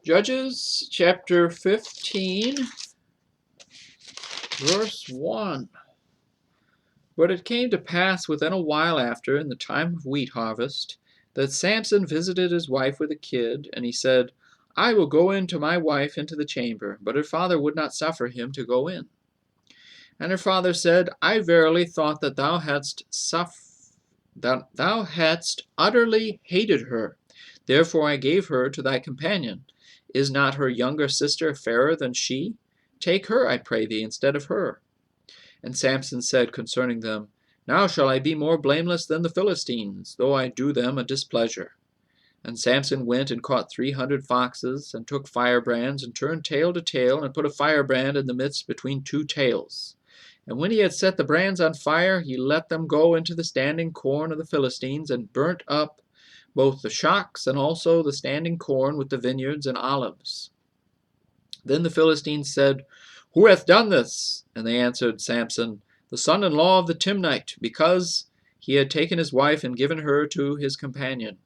Judges chapter 15, verse 1. But it came to pass within a while after, in the time of wheat harvest, that Samson visited his wife with a kid, and he said, I will go in to my wife into the chamber. But her father would not suffer him to go in. And her father said, I verily thought that thou hadst utterly hated her. Therefore I gave her to thy companion. Is not her younger sister fairer than she? Take her, I pray thee, instead of her. And Samson said concerning them, Now shall I be more blameless than the Philistines, though I do them a displeasure. And Samson went and caught 300 foxes, and took firebrands, and turned tail to tail, and put a firebrand in the midst between two tails. And when he had set the brands on fire, he let them go into the standing corn of the Philistines, and burnt up both the shocks and also the standing corn with the vineyards and olives. Then the Philistines said, Who hath done this? And they answered Samson, The son-in-law of the Timnite, because he had taken his wife and given her to his companion.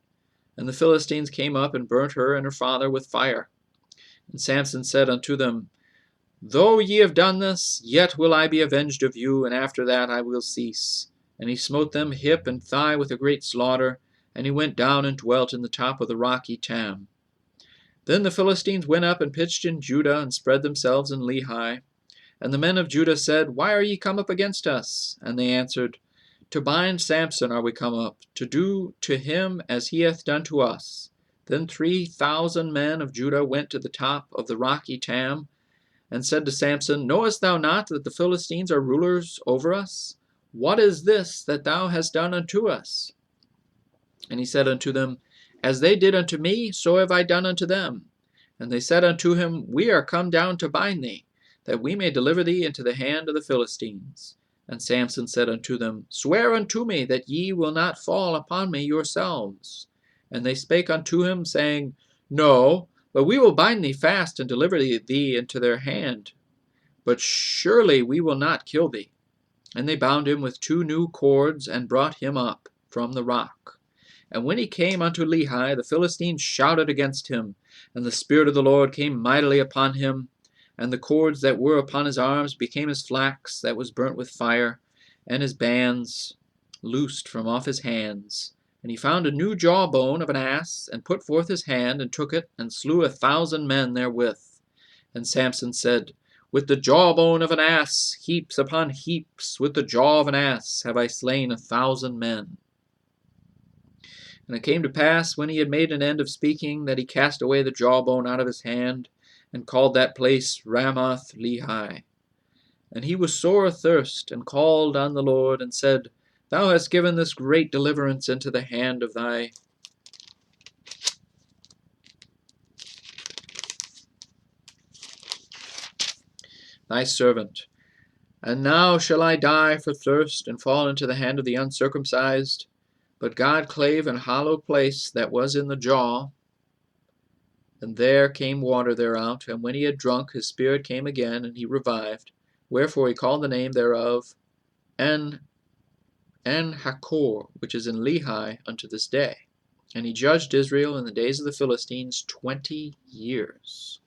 And the Philistines came up and burnt her and her father with fire. And Samson said unto them, Though ye have done this, yet will I be avenged of you, and after that I will cease. And he smote them hip and thigh with a great slaughter, and he went down and dwelt in the top of the rock Etam. Then the Philistines went up and pitched in Judah, and spread themselves in Lehi. And the men of Judah said, Why are ye come up against us? And they answered, To bind Samson are we come up, to do to him as he hath done to us. Then 3,000 men of Judah went to the top of the rock Etam, and said to Samson, Knowest thou not that the Philistines are rulers over us? What is this that thou hast done unto us? And he said unto them, As they did unto me, so have I done unto them. And they said unto him, We are come down to bind thee, that we may deliver thee into the hand of the Philistines. And Samson said unto them, Swear unto me that ye will not fall upon me yourselves. And they spake unto him, saying, No, but we will bind thee fast and deliver thee into their hand. But surely we will not kill thee. And they bound him with 2 new cords, and brought him up from the rock. And when he came unto Lehi, the Philistines shouted against him, and the Spirit of the Lord came mightily upon him. And the cords that were upon his arms became as flax that was burnt with fire, and his bands loosed from off his hands. And he found a new jawbone of an ass, and put forth his hand, and took it, and slew 1,000 men therewith. And Samson said, With the jawbone of an ass, heaps upon heaps, with the jaw of an ass, have I slain 1,000 men. And it came to pass, when he had made an end of speaking, that he cast away the jawbone out of his hand, and called that place Ramoth Lehi. And he was sore athirst, and called on the Lord, and said, Thou hast given this great deliverance into the hand of thy servant. And now shall I die for thirst, and fall into the hand of the uncircumcised? But God clave an hollow place that was in the jaw, and there came water thereout. And when he had drunk, his spirit came again, and he revived. Wherefore he called the name thereof En-Hakkore, which is in Lehi unto this day. And he judged Israel in the days of the Philistines 20 years.